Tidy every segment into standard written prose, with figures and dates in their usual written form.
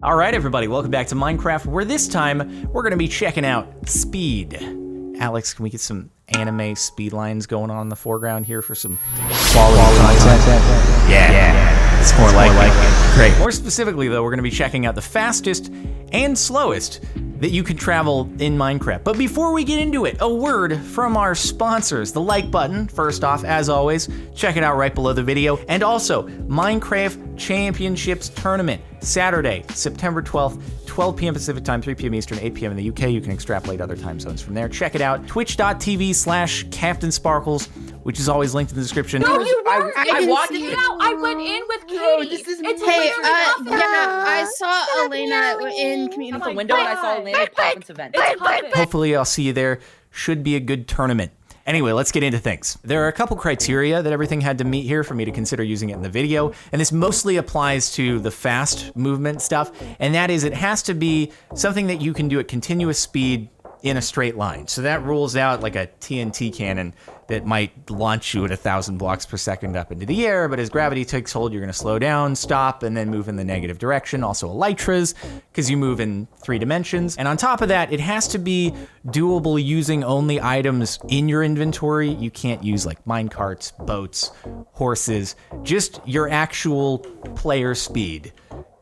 All right, everybody, welcome back to Minecraft, where this time we're going to be checking out speed. Alex, can we get some anime speed lines going on in the foreground here for some quality content? Yeah. It's more like it. Great. More specifically, though, we're going to be checking out the fastest and slowest that you can travel in Minecraft. But before we get into it, a word from our sponsors. The like button, first off, as always, check it out right below the video. And also, Minecraft Championships Tournament, Saturday, September 12th, 12 p.m. Pacific time, 3 p.m. Eastern, 8 p.m. in the UK. You can extrapolate other time zones from there. Check it out, twitch.tv/CaptainSparklez, which is always linked in the description. No, you weren't. I watched it. I went in with Katie. No, this is Hey, I saw Elena in community. The window and I saw Elena at Puffins event. Hopefully I'll see you there. Should be a good tournament. Anyway, let's get into things. There are a couple criteria that everything had to meet here for me to consider using it in the video, and this mostly applies to the fast movement stuff, and that is it has to be something that you can do at continuous speed in a straight line. So that rules out like a TNT cannon that might launch you at 1,000 blocks per second up into the air, but as gravity takes hold, you're gonna slow down, stop, and then move in the negative direction. Also elytras, because you move in 3 dimensions. And on top of that, it has to be doable using only items in your inventory. You can't use like minecarts, boats, horses, just your actual player speed.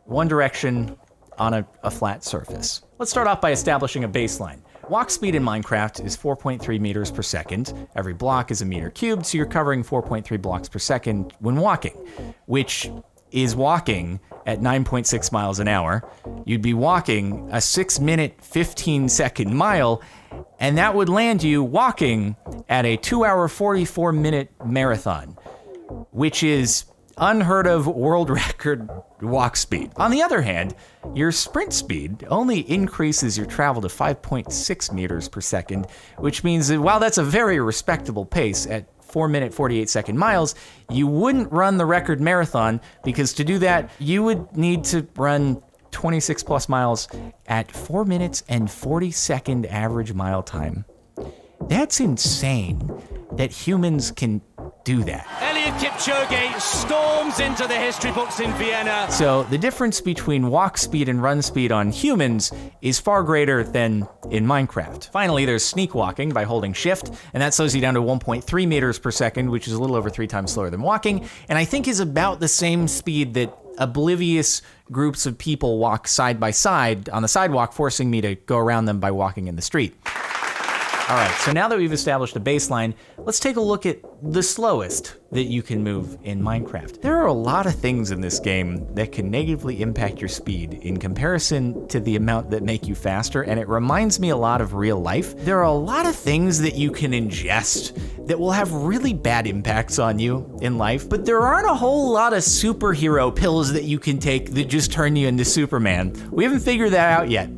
One direction on a flat surface. Let's start off by establishing a baseline. Walk speed in Minecraft is 4.3 meters per second. Every block is a meter cubed, so you're covering 4.3 blocks per second when walking, which is walking at 9.6 miles an hour. You'd be walking a 6-minute, 15-second mile, and that would land you walking at a 2-hour, 44-minute marathon, which is unheard of world record walk speed. On the other hand, your sprint speed only increases your travel to 5.6 meters per second, which means that while that's a very respectable pace at 4-minute, 48-second miles, you wouldn't run the record marathon, because to do that, you would need to run 26 plus miles at 4 minutes and 40-second average mile time. That's insane that humans can do that. Eliud Kipchoge storms into the history books in Vienna. So the difference between walk speed and run speed on humans is far greater than in Minecraft. Finally, there's sneak walking by holding shift, and that slows you down to 1.3 meters per second, which is a little over 3 times slower than walking, and I think is about the same speed that oblivious groups of people walk side by side on the sidewalk, forcing me to go around them by walking in the street. All right, so now that we've established a baseline, let's take a look at the slowest that you can move in Minecraft. There are a lot of things in this game that can negatively impact your speed in comparison to the amount that make you faster, and it reminds me a lot of real life. There are a lot of things that you can ingest that will have really bad impacts on you in life, but there aren't a whole lot of superhero pills that you can take that just turn you into Superman. We haven't figured that out yet.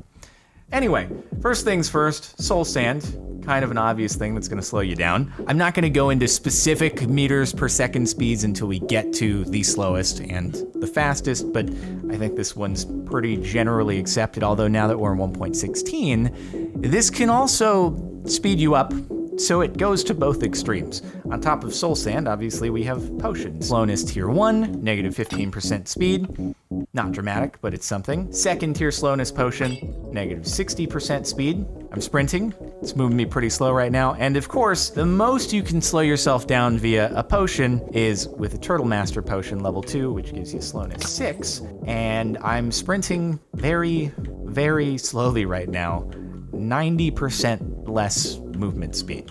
Anyway, first things first, soul sand. Kind of an obvious thing that's gonna slow you down. I'm not gonna go into specific meters per second speeds until we get to the slowest and the fastest, but I think this one's pretty generally accepted, although now that we're in 1.16, this can also speed you up, so it goes to both extremes. On top of soul sand, obviously we have potions. Slowness tier 1, negative 15% speed. Not dramatic, but it's something. Second tier slowness potion, negative 60% speed. I'm sprinting, it's moving me pretty slow right now. And of course, the most you can slow yourself down via a potion is with a Turtle Master potion level 2, which gives you slowness 6. And I'm sprinting very, very slowly right now. 90% less movement speed.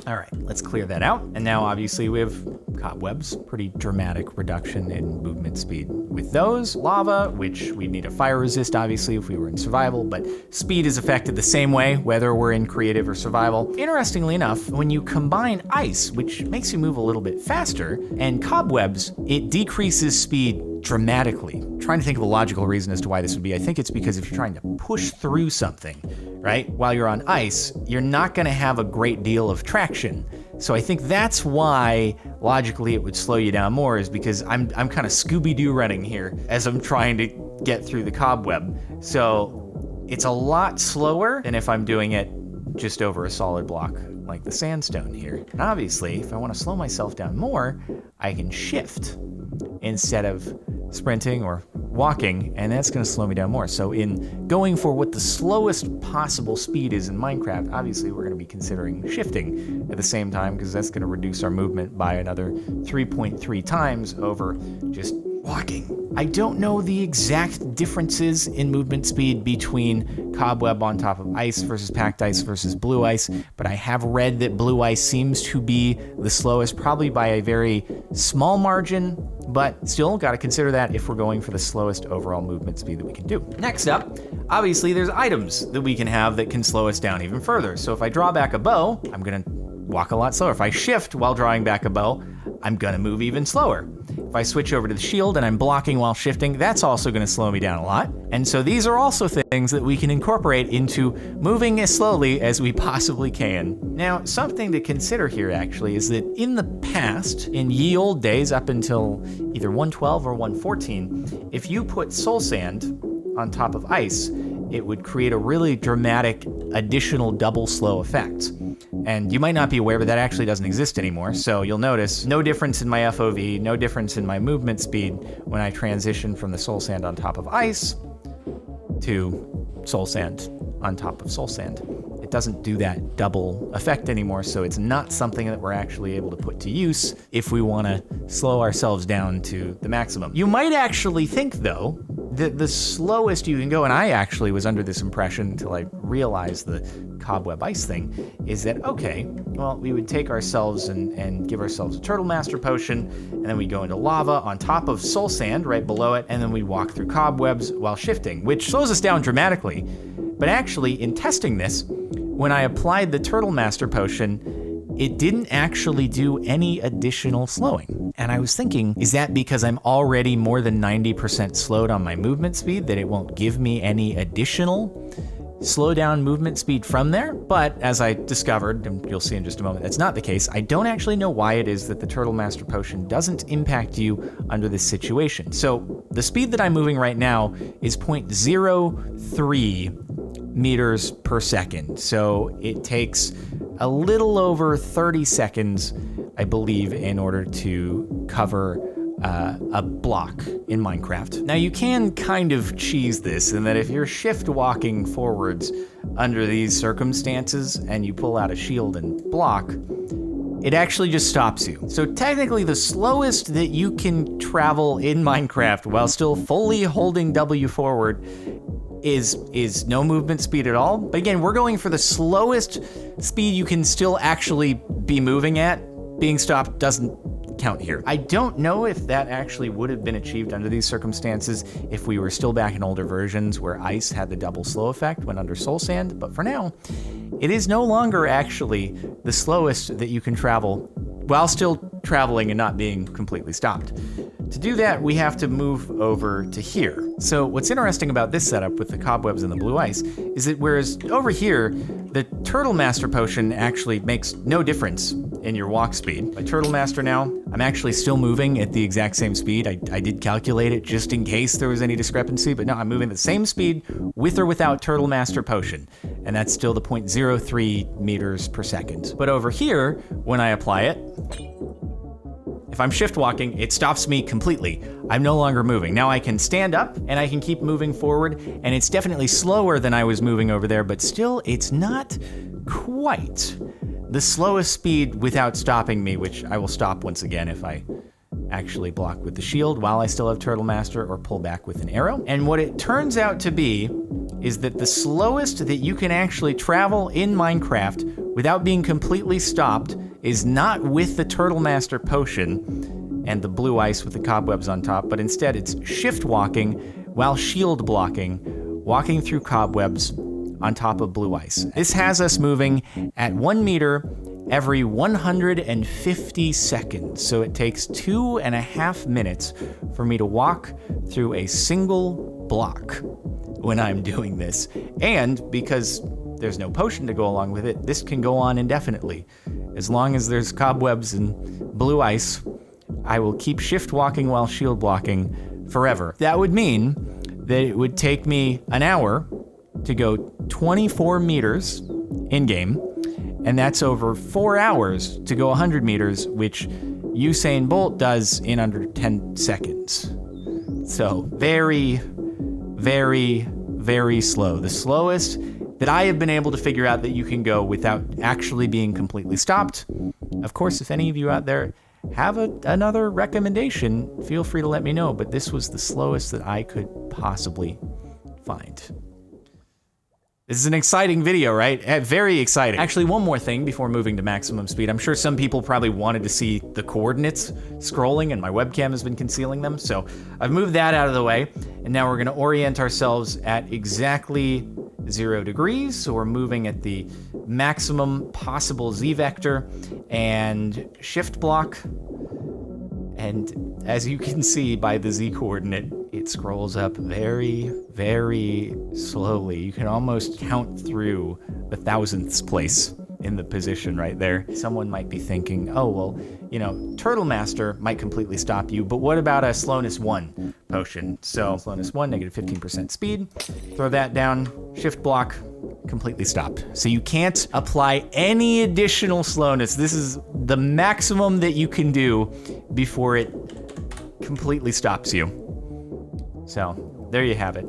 All right, let's clear that out. And now obviously we have cobwebs, pretty dramatic reduction in movement speed with those. Lava, which we need a fire resist obviously if we were in survival, but speed is affected the same way whether we're in creative or survival. Interestingly enough, when you combine ice, which makes you move a little bit faster, and cobwebs, it decreases speed dramatically. I'm trying to think of a logical reason as to why this would be. I think it's because if you're trying to push through something, right, while you're on ice, you're not gonna have a great deal of traction. So I think that's why logically it would slow you down more, is because I'm kind of Scooby-Doo running here as I'm trying to get through the cobweb. So it's a lot slower than if I'm doing it just over a solid block like the sandstone here. And obviously, if I want to slow myself down more, I can shift instead of sprinting or walking, and that's going to slow me down more. So in going for what the slowest possible speed is in Minecraft, obviously we're going to be considering shifting at the same time, because that's going to reduce our movement by another 3.3 times over just walking. I don't know the exact differences in movement speed between cobweb on top of ice versus packed ice versus blue ice, but I have read that blue ice seems to be the slowest, probably by a very small margin, but still got to consider that if we're going for the slowest overall movement speed that we can do. Next up, obviously there's items that we can have that can slow us down even further. So if I draw back a bow, I'm gonna walk a lot slower. If I shift while drawing back a bow, I'm gonna move even slower. If I switch over to the shield and I'm blocking while shifting, that's also gonna slow me down a lot. And so these are also things that we can incorporate into moving as slowly as we possibly can. Now, something to consider here actually is that in the past, in ye old days up until either 1.12 or 1.14, if you put soul sand on top of ice, it would create a really dramatic additional double slow effect. And you might not be aware, but that actually doesn't exist anymore. So you'll notice no difference in my FOV, no difference in my movement speed when I transition from the soul sand on top of ice to soul sand on top of soul sand. It doesn't do that double effect anymore, so it's not something that we're actually able to put to use if we want to slow ourselves down to the maximum. You might actually think, though, that the slowest you can go, and I actually was under this impression until I realized the cobweb ice thing, is that, okay, well, we would take ourselves and give ourselves a Turtle Master potion, and then we go into lava on top of soul sand right below it, and then we walk through cobwebs while shifting, which slows us down dramatically. But actually, in testing this, when I applied the Turtle Master potion, it didn't actually do any additional slowing. And I was thinking, is that because I'm already more than 90% slowed on my movement speed, that it won't give me any additional slow down movement speed from there? But as I discovered, and you'll see in just a moment, that's not the case. I don't actually know why it is that the Turtle Master Potion doesn't impact you under this situation. So the speed that I'm moving right now is 0.03 meters per second. So it takes a little over 30 seconds, I believe, in order to cover a block in Minecraft. Now you can kind of cheese this in that if you're shift walking forwards under these circumstances and you pull out a shield and block, it actually just stops you. So technically the slowest that you can travel in Minecraft while still fully holding W forward is no movement speed at all. But again, we're going for the slowest speed you can still actually be moving at. Being stopped doesn't count here. I don't know if that actually would have been achieved under these circumstances if we were still back in older versions where ice had the double slow effect when under soul sand, but for now, it is no longer actually the slowest that you can travel while still traveling and not being completely stopped. To do that, we have to move over to here. So what's interesting about this setup with the cobwebs and the blue ice is that whereas over here, the Turtle Master Potion actually makes no difference in your walk speed. My Turtle Master now, I'm actually still moving at the exact same speed. I did calculate it just in case there was any discrepancy, but no, I'm moving at the same speed with or without Turtle Master Potion. And that's still the 0.03 meters per second. But over here, when I apply it, if I'm shift walking, it stops me completely. I'm no longer moving. Now I can stand up and I can keep moving forward, and it's definitely slower than I was moving over there, but still it's not quite the slowest speed without stopping me, which I will stop once again if I actually block with the shield while I still have Turtle Master or pull back with an arrow. And what it turns out to be is that the slowest that you can actually travel in Minecraft without being completely stopped is not with the Turtle Master Potion and the blue ice with the cobwebs on top, but instead it's shift walking while shield blocking, walking through cobwebs on top of blue ice. This has us moving at 1 meter every 150 seconds. So it takes 2.5 minutes for me to walk through a single block when I'm doing this. And because there's no potion to go along with it, this can go on indefinitely. As long as there's cobwebs and blue ice, I will keep shift walking while shield blocking forever. That would mean that it would take me an hour to go 24 meters in-game, and that's over 4 hours to go 100 meters, which Usain Bolt does in under 10 seconds. So very, very, very slow. The slowest that I have been able to figure out that you can go without actually being completely stopped. Of course, if any of you out there have another recommendation, feel free to let me know, but this was the slowest that I could possibly find. This is an exciting video, right? Very exciting. Actually, one more thing before moving to maximum speed. I'm sure some people probably wanted to see the coordinates scrolling, and my webcam has been concealing them, so I've moved that out of the way, and now we're gonna orient ourselves at exactly 0 degrees, so we're moving at the maximum possible z-vector and shift block. And as you can see by the z-coordinate, it scrolls up very, very slowly. You can almost count through the thousandths place in the position right there. Someone might be thinking, oh, well, you know, Turtle Master might completely stop you, but what about a Slowness 1 potion? So Slowness 1, negative 15% speed, throw that down, shift block, completely stopped. So you can't apply any additional slowness. This is the maximum that you can do before it completely stops you. So there you have it.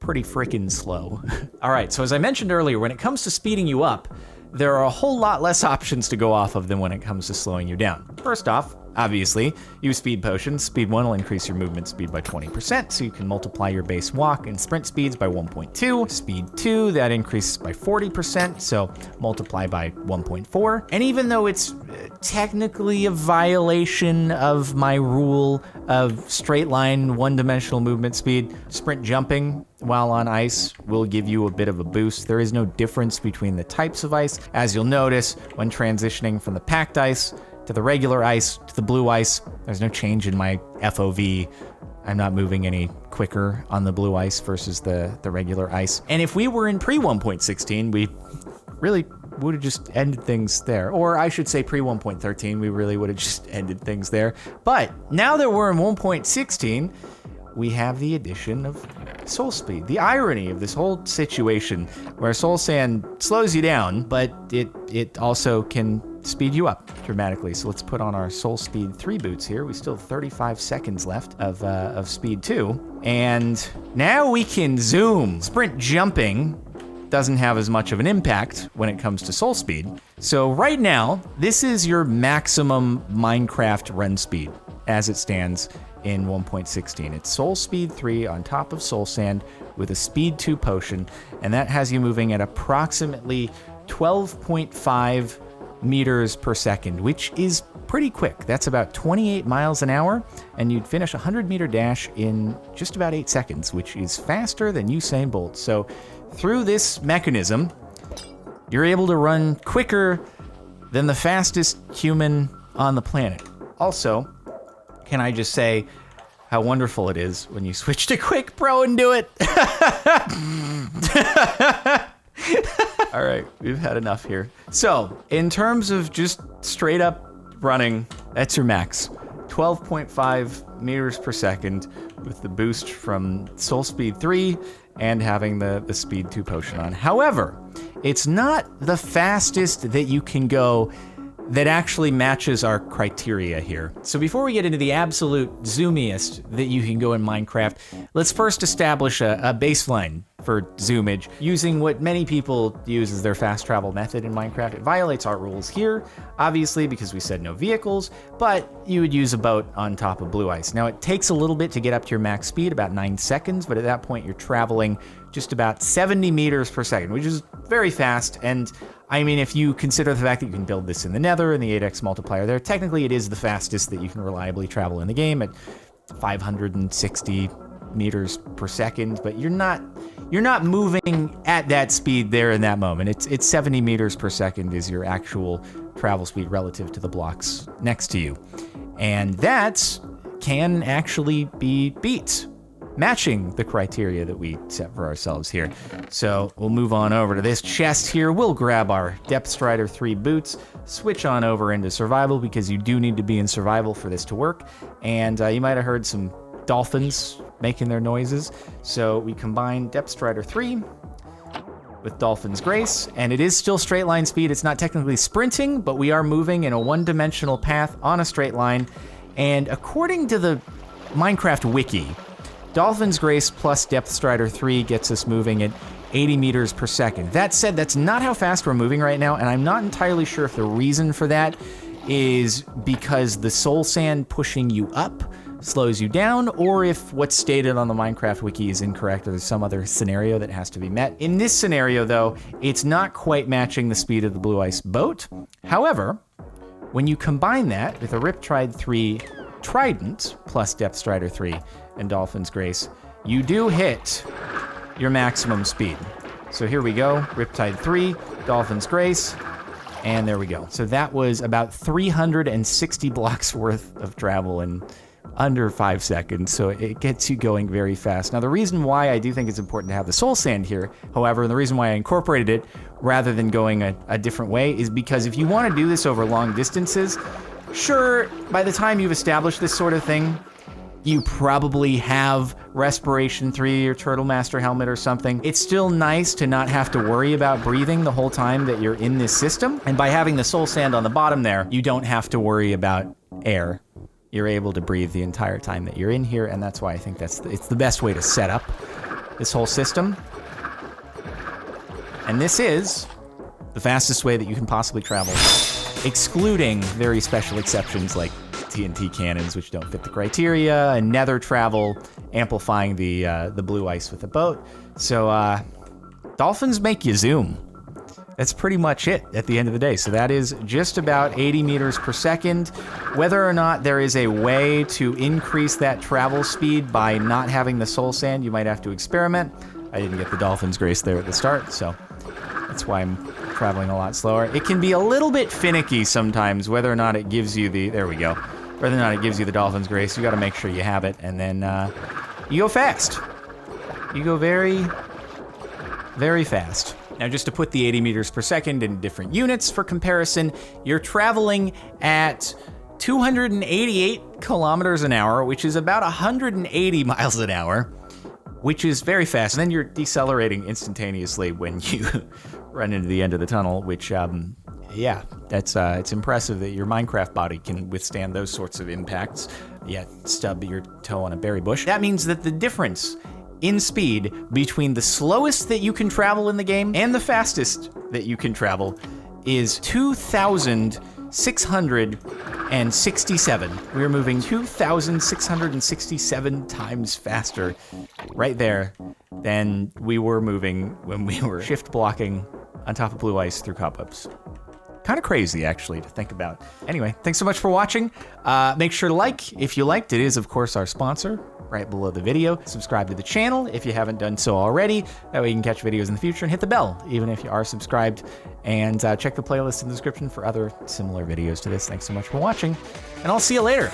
Pretty freaking slow. All right, so as I mentioned earlier, when it comes to speeding you up, there are a whole lot less options to go off of than when it comes to slowing you down. First off, obviously, use speed potions. Speed 1 will increase your movement speed by 20%, so you can multiply your base walk and sprint speeds by 1.2. Speed 2, that increases by 40%, so multiply by 1.4. And even though it's technically a violation of my rule of straight line, one-dimensional movement speed, sprint jumping while on ice will give you a bit of a boost. There is no difference between the types of ice. As you'll notice, when transitioning from the packed ice to the regular ice to the blue ice, there's no change in my FOV. I'm not moving any quicker on the blue ice versus the regular ice. And if we were in pre-1.16, we really would have just ended things there. Or I should say pre-1.13, we really would have just ended things there. But now that we're in 1.16, we have the addition of soul speed. The irony of this whole situation where soul sand slows you down, but it also can speed you up dramatically. So let's put on our soul speed 3 boots here. We still have 35 seconds left of speed 2. And now we can zoom. Sprint jumping doesn't have as much of an impact when it comes to soul speed. So right now, this is your maximum Minecraft run speed as it stands in 1.16. It's soul speed 3 on top of soul sand with a speed 2 potion, and that has you moving at approximately 12.5 meters per second, which is pretty quick. That's about 28 miles an hour, and you'd finish a 100-meter dash in just about 8 seconds, which is faster than Usain Bolt. So through this mechanism, you're able to run quicker than the fastest human on the planet. Also, can I just say how wonderful it is when you switch to Quick Pro and do it? All right, we've had enough here. So, in terms of just straight up running, that's your max. 12.5 meters per second with the boost from Soul Speed 3 and having the Speed 2 potion on. However, it's not the fastest that you can go that actually matches our criteria here. So before we get into the absolute zoomiest that you can go in Minecraft, let's first establish a baseline for zoomage using what many people use as their fast travel method in Minecraft. It violates our rules here, obviously, because we said no vehicles, but you would use a boat on top of blue ice. Now, it takes a little bit to get up to your max speed, about 9 seconds, but at that point you're traveling just about 70 meters per second, which is very fast. And I mean, if you consider the fact that you can build this in the Nether and the 8x multiplier there, technically it is the fastest that you can reliably travel in the game at 560 meters per second, but you're not moving at that speed there in that moment. It's 70 meters per second is your actual travel speed relative to the blocks next to you. And that can actually be beat, matching the criteria that we set for ourselves here. So we'll move on over to this chest here. We'll grab our Depth Strider 3 boots, switch on over into survival because you do need to be in survival for this to work. And you might have heard some dolphins making their noises. So we combine Depth Strider 3 with Dolphin's Grace, and it is still straight line speed. It's not technically sprinting, but we are moving in a one-dimensional path on a straight line. And according to the Minecraft Wiki. Dolphin's Grace plus Depth Strider 3 gets us moving at 80 meters per second. That said, that's not how fast we're moving right now, and I'm not entirely sure if the reason for that is because the soul sand pushing you up slows you down, or if what's stated on the Minecraft Wiki is incorrect, or there's some other scenario that has to be met. In this scenario, though, it's not quite matching the speed of the Blue Ice boat. However, when you combine that with a Riptide 3 Trident plus Depth Strider 3 and Dolphin's Grace, you do hit your maximum speed. So here we go, Riptide 3, Dolphin's Grace, and there we go. So that was about 360 blocks worth of travel in under 5 seconds, so it gets you going very fast. Now, the reason why I do think it's important to have the soul sand here, however, and the reason why I incorporated it rather than going a different way, is because if you want to do this over long distances, sure, by the time you've established this sort of thing, you probably have Respiration 3 or Turtle Master Helmet or something. It's still nice to not have to worry about breathing the whole time that you're in this system. And by having the soul sand on the bottom there, you don't have to worry about air. You're able to breathe the entire time that you're in here, and that's why I think it's the best way to set up this whole system. And this is the fastest way that you can possibly travel, excluding very special exceptions like TNT cannons, which don't fit the criteria, and nether travel, amplifying the blue ice with the boat. So dolphins make you zoom. That's pretty much it at the end of the day. So that is just about 80 meters per second. Whether or not there is a way to increase that travel speed by not having the soul sand, you might have to experiment. I didn't get the Dolphin's Grace there at the start, so that's why I'm traveling a lot slower. It can be a little bit finicky sometimes, whether or not it gives you the, there we go, whether or not it gives you the Dolphin's Grace. You gotta make sure you have it, and then you go fast. You go very, very fast. Now, just to put the 80 meters per second in different units for comparison, you're traveling at 288 kilometers an hour, which is about 180 miles an hour, which is very fast. And then you're decelerating instantaneously when you run into the end of the tunnel, which, yeah, that's it's impressive that your Minecraft body can withstand those sorts of impacts, yet stub your toe on a berry bush. That means that the difference in speed between the slowest that you can travel in the game and the fastest that you can travel is 2,667. We're moving 2,667 times faster right there than we were moving when we were shift blocking on top of blue ice through cobwebs. Kind of crazy, actually, to think about. Anyway, thanks so much for watching. Make sure to like if you liked. It is, of course, our sponsor right below the video. Subscribe to the channel if you haven't done so already. That way you can catch videos in the future, and hit the bell even if you are subscribed. And check the playlist in the description for other similar videos to this. Thanks so much for watching, and I'll see you later.